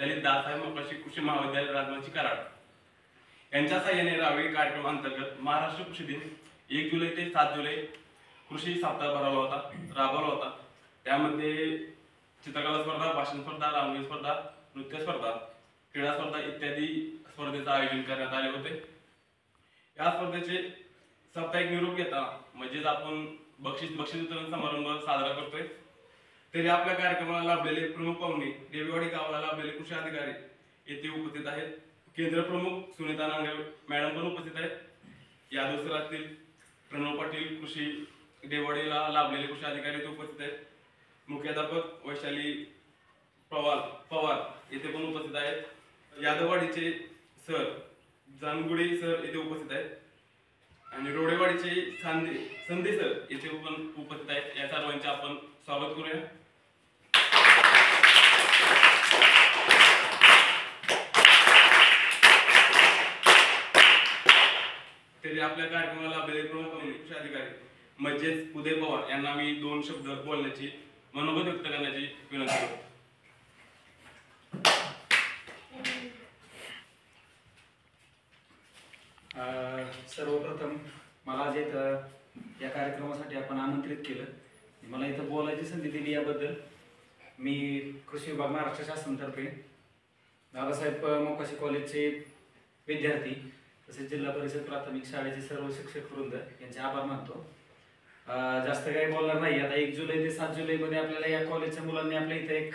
संचालित दादासाहेब मोकाशी कृषी महाविद्यालय राजमाची कराड यांच्या सहाय्याने रावेर कार्यक्रमांतर्गत महाराष्ट्र कृषी दिन 1 जुलै ते 7 जुलै कृषी सप्ताह राबवला होता। त्यामध्ये चित्रकला स्पर्धा, भाषण स्पर्धा, रांगोळी स्पर्धा, नृत्य स्पर्धा, क्रीडा स्पर्धा इत्यादी स्पर्धेचं आयोजन करण्यात आले होते। या स्पर्धेचे साप्ताहिक निरोप घेता म्हणजेच आपण बक्षीस वितरण समारंभ साजरा करतोय। तरी आपल्या कार्यक्रमाला लाभलेले प्रमुख पाहुणे देवीवाडी गावाला लाभलेले कृषी अधिकारी येथे उपस्थित आहेत। केंद्र प्रमुख सुनीता नांगरे मॅडम पण उपस्थित आहेत। यादव सरातील प्रणव पाटील कृषी देववाडीला लाभलेले कृषी अधिकारी येथे उपस्थित आहेत। मुख्याध्यापक वैशाली पवार येथे पण उपस्थित आहेत। यादववाडीचे सर जानगुडे सर येथे उपस्थित आहेत आणि रोडेवाडीचे संदे सर येथे पण उपस्थित आहेत। या सर्वांचे आपण स्वागत करूया। तरी आपल्या कार्यक्रमाला लाभलेले प्रमुख कृषी अधिकारी म्हणजेच उदय पवार यांना मी 2 शब्द बोलण्याची मनोगत व्यक्त करण्याची विनंती करतो। सर्वप्रथम मला जे या कार्यक्रमासाठी आपण आमंत्रित केलं, मला इथं बोलायची संधी दिली याबद्दल मी कृषी विभाग महाराष्ट्र शासनातर्फे दादासाहेब मोकाशी कॉलेजचे विद्यार्थी तसेच जिल्हा परिषद प्राथमिक शाळेचे सर्व शिक्षक वृंद यांचे आभार मानतो। जास्त काही बोलणार नाही। आता 1 जुलै ते 7 जुलैमध्ये आपल्याला या कॉलेजच्या मुलांनी आपल्या इथे एक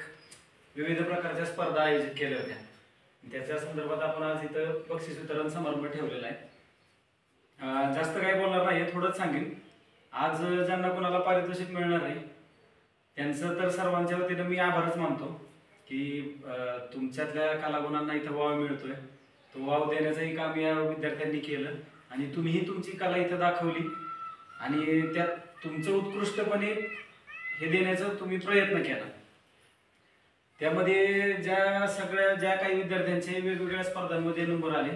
विविध प्रकारच्या स्पर्धा आयोजित केल्या होत्या। त्याच्या संदर्भात आपण आज इथं बक्षीस वितरण समारंभ ठेवलेला आहे। जास्त काही बोलणार नाही, थोडंच सांगेन। आज ज्यांना कोणाला पारितोषिक मिळणार आहे त्यांचं तर सर्वांच्या वतीनं मी आभारच मानतो की तुमच्यातल्या कलागुणांना इथं वाव मिळतोय। तो वाव देण्याचंही काम या विद्यार्थ्यांनी केलं आणि तुम्हीही तुमची कला इथं दाखवली आणि त्यात तुमचं उत्कृष्टपणे हे देण्याचा तुम्ही प्रयत्न केला। त्यामध्ये ज्या काही विद्यार्थ्यांचे वेगवेगळ्या स्पर्धांमध्ये नंबर आले,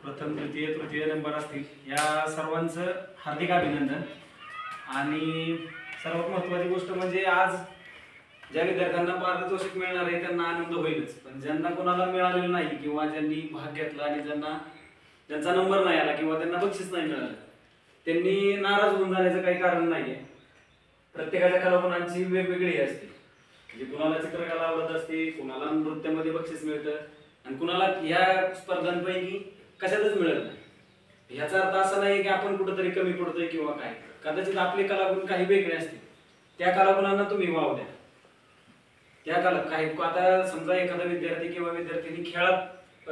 प्रथम द्वितीय तृतीय नंबर असतील, या सर्वांचं हार्दिक अभिनंदन। आणि सर्वात महत्त्वाची गोष्ट म्हणजे आज ज्या विद्यार्थ्यांना पारितोषिक मिळणार आहे त्यांना आनंद होईलच, पण ज्यांना कोणाला मिळालेलं नाही किंवा ज्यांनी भाग घेतला आणि ज्यांचा नंबर नाही आला किंवा त्यांना बक्षीस नाही मिळालं त्यांनी नाराज होऊन जाण्याचं काही कारण नाहीये। प्रत्येकाच्या कलागुणांची वेगवेगळी असते, म्हणजे कुणाला चित्रकला आवडत असते, कुणाला नृत्यामध्ये बक्षीस मिळतं आणि कुणाला या स्पर्धांपैकी कशातच मिळत नाही। ह्याचा अर्थ असा नाही की आपण कुठेतरी कमी पडतोय किंवा काय, कदाचित आपले कलागुण काही वेगळे असतील, त्या कलागुणांना तुम्ही वाव द्या। आता समजा एखादा विद्यार्थी किंवा विद्यार्थिनी खेळात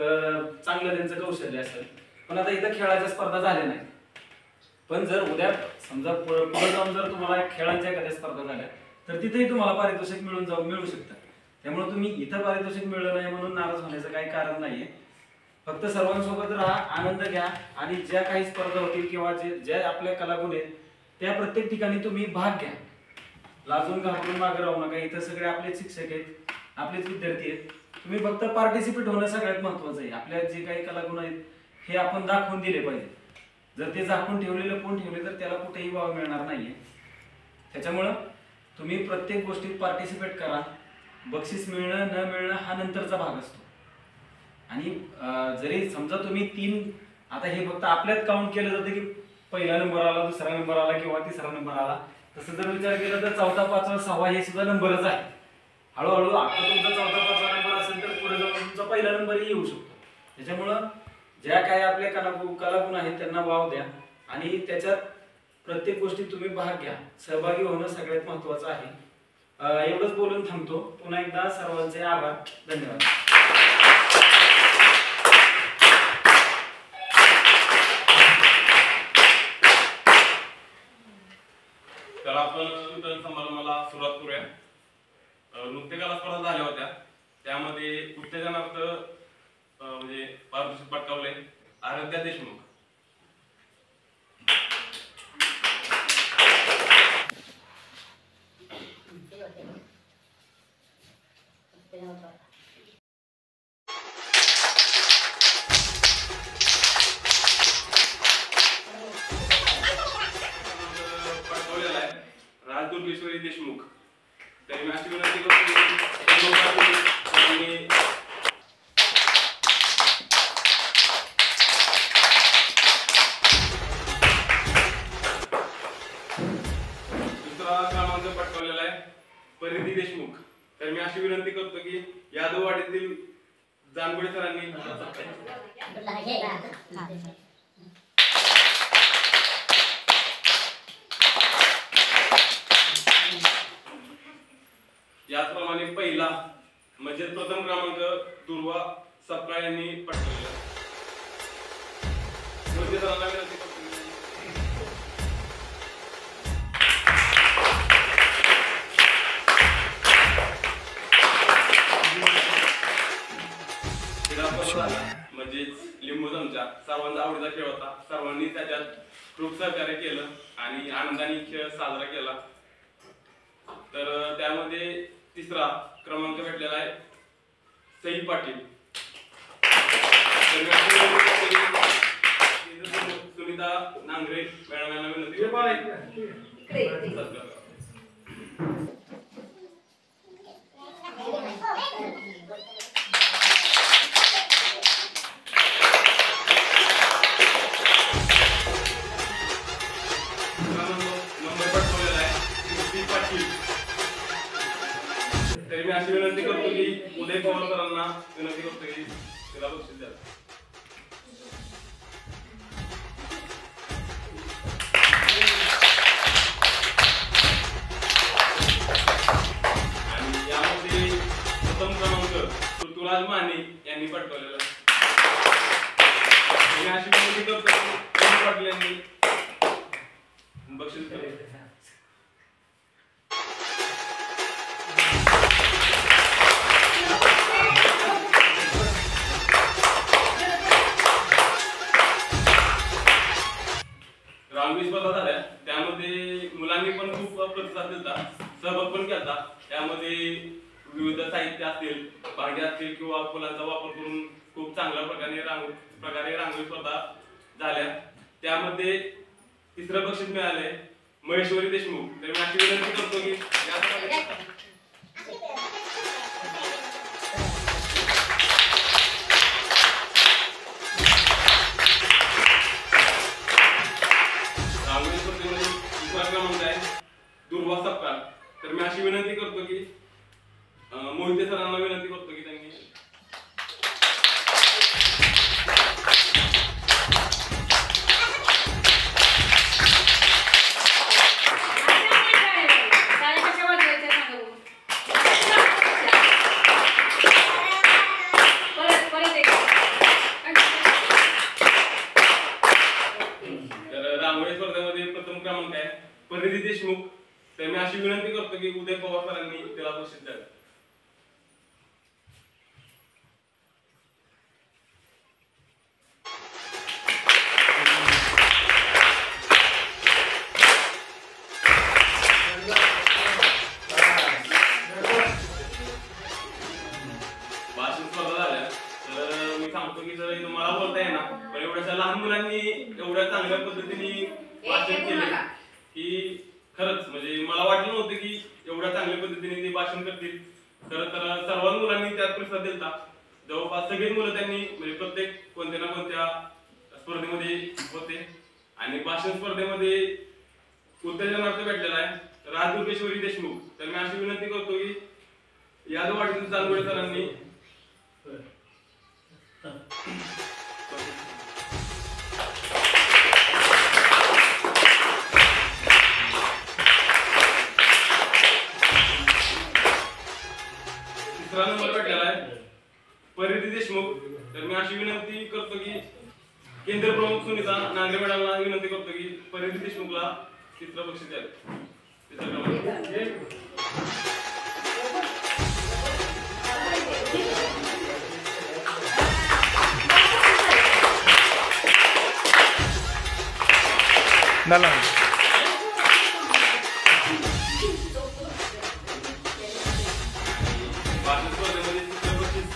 चांगलं त्यांचं कौशल्य असेल, पण आता इथं खेळाच्या स्पर्धा झाल्या नाही, पण जर उद्या समजा पुढे जाऊन जर तुम्हाला खेळांच्या एखाद्या स्पर्धा झाल्या तर तिथेही तुम्हाला पारितोषिक मिळू शकतं। त्यामुळे तुम्ही इथं पारितोषिक मिळलं नाही म्हणून नाराज होण्याचं काही कारण नाहीये। फक्त सर्वांसोबत राहा, आनंद घ्या आणि ज्या काही स्पर्धा होतील किंवा ज्या आपल्या कलागुण आहेत त्या प्रत्येक ठिकाणी तुम्ही भाग घ्या। लाजून घाबरून मागे राहू नका। इथं सगळे आपले शिक्षक आहेत, आपलेच विद्यार्थी आहेत, तुम्ही फक्त पार्टिसिपेट होणं सगळ्यात महत्वाचं आहे। आपल्या जे काही कलागुण आहेत हे आपण दाखवून दिले पाहिजे। जर ते झाकून ठेवले तर त्याला कुठेही वाव मिळणार नाहीये। त्याच्यामुळं तुम्ही प्रत्येक गोष्टीत पार्टिसिपेट करा। बक्षीस मिळणं न मिळणं हा नंतरचा भाग असतो आणि जरी समजा तुम्ही आता हे फक्त आपल्यात काउंट केलं जातं की पहिला नंबर आला, दुसरा नंबर आला किंवा तिसरा नंबर आला, तसं जर विचार केला तर चौथा, पाचवा, सहावा हे सुद्धा नंबरच आहे। हळूहळू आता तुमचा चौथा, पाचवा नंबर असेल तर पुढे जाऊन तुमचा पहिला नंबरही येऊ शकतो। त्याच्यामुळं ज्या काही आपल्या कलागुण आहेत त्यांना वाव द्या आणि त्याच्यात प्रत्येक गोष्टीत तुम्ही भाग घ्या। सहभागी होणं सगळ्यात महत्वाचं आहे। एवढंच बोलून थांबतो। पुन्हा एकदा सर्वांचे आभार, धन्यवाद। तर आपण वितरण समारंभाला सुरुवात करूया। नृत्यकला स्पर्धा झाल्या होत्या, त्यामध्ये उत्तेजनार्थ म्हणजे पारितोषिक पटकावले आराध्या देशमुख। राजदुर्गेश्वरी देशमुख। तरी मी अशी विनंती करतो की विनंती करतो की यादववाडीतील जानगुडे सरांनी याचप्रमाणे पहिला म्हणजे प्रथम क्रमांक दुर्वा सपकाळ यांनी पटकावला. मोहिते सरांना विनंती करतो म्हणजेच लिंबू चमचा सर्वांचा आवडीचा खेळ होता. सर्वांनी त्याच्यात खूप सहकार्य केलं आणि आनंदाने खेळ साजरा केला. तर त्यामध्ये तिसरा क्रमांक भेटलेला आहे सई पाटील. सुनीता नांगरे मॅडम यांना विनंती तरी मी अशी विनंती करतो की उदय पवार सरांना विनंती करतो की त्याला बक्षीस द्या. आणि यामध्ये प्रथम क्रमांक ऋतुराज माने यांनी पटकावलेला. मी अशी विनंती करतो की पाटील यांनी बक्षीस दिले. रांगोळी स्पर्धा झाल्या त्यामध्ये मुलांनी पण खूप प्रतिसाद दिला, सहभाग पण केला. त्यामध्ये विविध साहित्य असतील, भांडी असतील किंवा फुलांचा वापर करून खूप चांगल्या प्रकारे रांगोळी स्पर्धा झाल्या. त्यामध्ये तिसरं बक्षीस मिळाले महेश्वरी देशमुख. तर मी अशी विनंती करतो की रांगोळी स्पर्धेमध्ये दुसरा क्रमांक आहे दुर्वा सपकाळ. तर मी अशी विनंती करतो की मोहिते सरांना विनंती करतो की त्यांनी रांगोळी स्पर्धेमध्ये प्रथम क्रमांक आहे परिधी देशमुख. तर मी अशी विनंती करतो की उदय पवार सरांनी त्याला बक्षीस द्यावे. भाषण स्पर्धा झाल्या तर मी सांगतो की जर मला बोलता येणार पण एवढ्या लहान मुलांनी एवढ्या चांगल्या पद्धतीने भाषण केले की खरंच म्हणजे मला वाटलं नव्हतं की एवढ्या चांगल्या पद्धतीने ते भाषण करतील. खरं तर सर्व मुलांनी त्यात प्रतिसाद दिला. जवळपास सगळी मुलं त्यांनी म्हणजे प्रत्येक कोणत्या ना कोणत्या स्पर्धेमध्ये होते आणि भाषण स्पर्धेमध्ये उत्तेजनार्थ भेटलेला आहे राजदुर्गेश्वरी देशमुख. तर मी अशी विनंती करतो की यादववाडीतील जानगुडे सरांनी तिसरा नंबर भेटलेला आहे परिधी देशमुख. तर मी अशी विनंती करतो की केंद्र प्रमुख सुनीता नांगरे मॅडमला विनंती करतो की परिधी देशमुखला तिसरं बक्षीस द्यावे. तिसरा क्रमांक भाषण स्पर्धेमध्ये तिसरं बक्षीस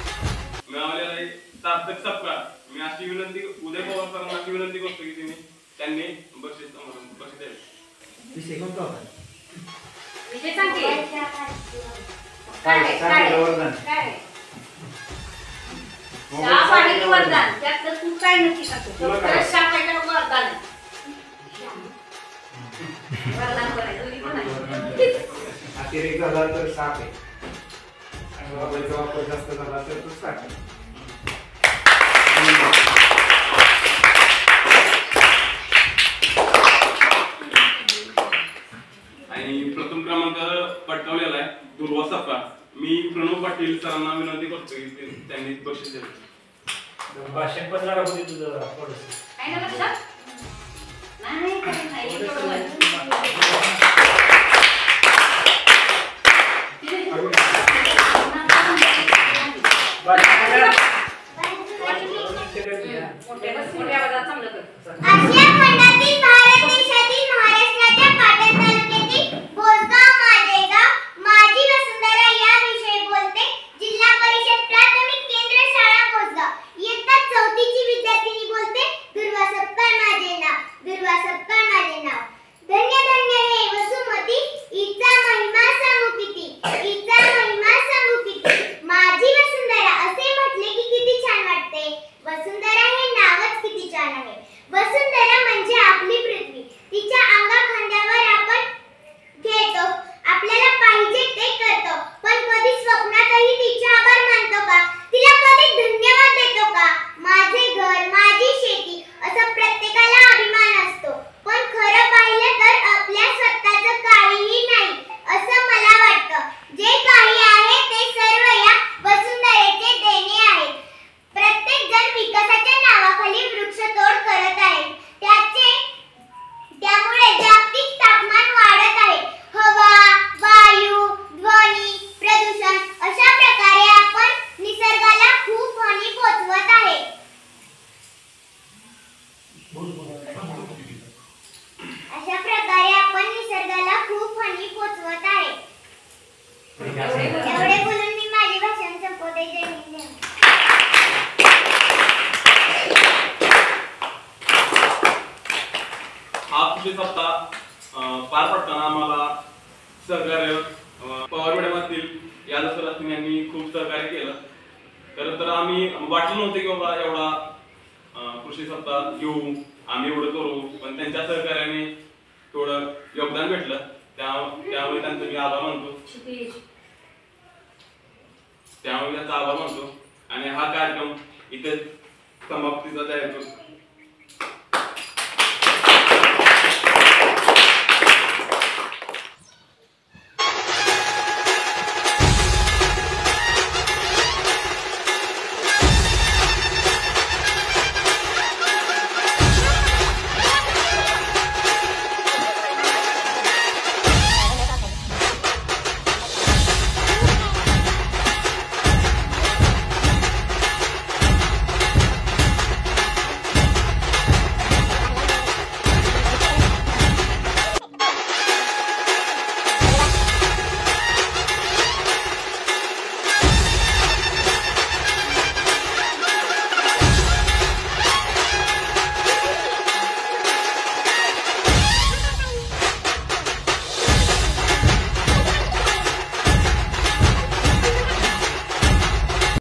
मिळालेलं आहे सार्थक सपकाळ. मी अशी विनंती उदय पवार सरांना अशी विनंती करतो की त्यांनी बक्षीस द्यावे. विषय कोणता होता? विषय सांग की. काय वरदान? चहा पाणी वरदान त्यात तू काय नक्की सांगतो? चहा पाणी वरदान. वरदान करायचं दोन्ही पण आहे. अतिरेक झाला तर साप आहे. मोबाईलचा वापर जास्त झाला तर तो टाका. आणि प्रथम क्रमांक पटकावलेला आहे दुर्वा सपकाळ. मी प्रणव पाटील सरांना विनंती करतो की त्यांनी बक्षीस द्यावे. भाषण पण जरा होती तुझं थोडंसं. आहे ना लक्षात? नाही, काही नाही. बरोबर. मोठ्या आवाजात चांगलं कर. आशिया खंडातील भारत देशातील महाराष्ट्राच्या पाटण तालुक्यातील बोसगाव माजलगाव माझी वसुंधरा याविषयी बोलते. जिल्हा परिषद प्राथमिक केंद्र शाळा बोसगाव इयत्ता 4थी ची विद्यार्थिनी बोलते. दुर्वा सपकाळ माझे नाव, दुर्वा सपकाळ माझे नाव. धन्य धन्य हे वसुमती, हिचा महिमा सांगू किती, हिचा महिमा सांगू किती. माझी वसुंधरा असे म्हटले की किती छान वाटते. वसुंधरा हे नावच किती छान आहे. वसुंधरा म्हणजे आपली पृथ्वी. तिच्या अंगा खांद्यावर आपण खेळतो, आपल्याला पाहिजे ते करतो, पण कधी स्वप्नातही तिचे आभार मानतो का? तिला कधी धन्यवाद देतो का? माझे घर, माझी शेती असं प्रत्येकाला अभिमान असतो, पण खरं पाहिलं तर आपल्या स्वतःचं काहीही नाही असं मला वाटतं. जे काही आहे ते सर्व या वसुंधरेचे देणे आहे. प्रत्येक जण विकासाच्या नावाखाली वृक्षतोड करत आहे. त्यामुळे जागतिक तापमान वाढत आहे. हवा, वायू, ध्वनी प्रदूषण अशा प्रकारे आपण निसर्गाला खूप हानी पोचवत आहे. अशा प्रकारे आपण निसर्गाला खूप हानी पोचवत आहे. एवढे बोलून मी माझे भाषण संपवते. जय हिंद, जय महाराष्ट्र. हा कृषी सप्ताह पार पडताना आम्हाला सहकार्य पवार मॅडमातील यादव सर असतील यांनी खूप सहकार्य केलं. खरं तर आम्ही वाटलं नव्हतं की बाबा एवढा कृषी सप्ताह घेऊ, आम्ही एवढं करू, पण त्यांच्या सहकार्याने थोडं योगदान भेटलं. त्यामुळे त्यांचा मी आभार मानतो. त्यामुळे त्यांचा आभार मानतो आणि हा कार्यक्रम इथे समाप्तीचा तयार करतो.